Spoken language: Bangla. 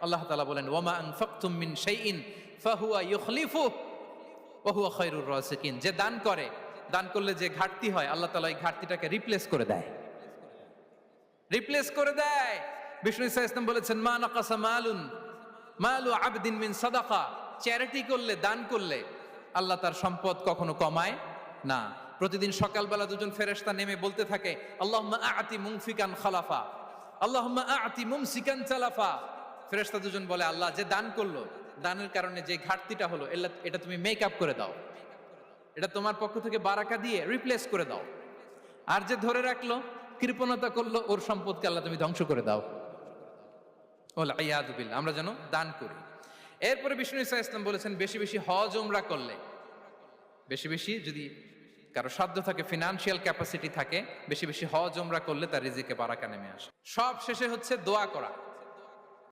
আল্লাহ তাআলা বলেন ওয়ামা আনফাকতুম মিন শাইইন ফাহুয়া ইউখলিফুহু ওয়া হুয়া খায়রুর রাসিকিন। যে দান করে, দান করলে যে ঘাটতি হয় আল্লাহ তাআলা এই ঘাটতিটাকে রিপ্লেস করে দেয়, রিপ্লেস করে দেয়। বিষ্ণু ইসা ইসলাম বলেছেন মা নাকাসা মালু আবদিন মিন সাদাকা। চ্যারিটি করলে, দান করলে আল্লাহ তার সম্পদ কখনো কমায় না। প্রতিদিন সকালবেলা দুজন ফেরেশতা নেমে বলতে থাকে আল্লাহুম্মা আ'তি মুনফিকান খালাফা, আল্লাহুম্মা আ'তি মুমসিকান চালাফা। ফেরেশতা দুজন বলে আল্লাহ যে দান করলো, দানের কারণে যে ঘাটতিটা হলো এটা তুমি মেক আপ করে দাও, এটা তোমার পক্ষ থেকে বারাকা দিয়ে রিপ্লেস করে দাও। আর যে ধরে রাখলো, কৃপণতা করলো, ওর সম্পদকে আল্লাহ তুমি ধ্বংস করে দাও। ওয়াল ইয়াযু বিল্লাহ। আমরা যেন দান করি। এরপরে বিষ্ণু ইসা ইসলাম বলেছেন বেশি বেশি হজ উমরা করলে, বেশি বেশি যদি কারো সাধ্য থাকে, ফিনান্সিয়াল ক্যাপাসিটি থাকে, বেশি বেশি হজ উমরা করলে তার রিজিকে বারাকা নেমে আসে। সব শেষে হচ্ছে দোয়া করা।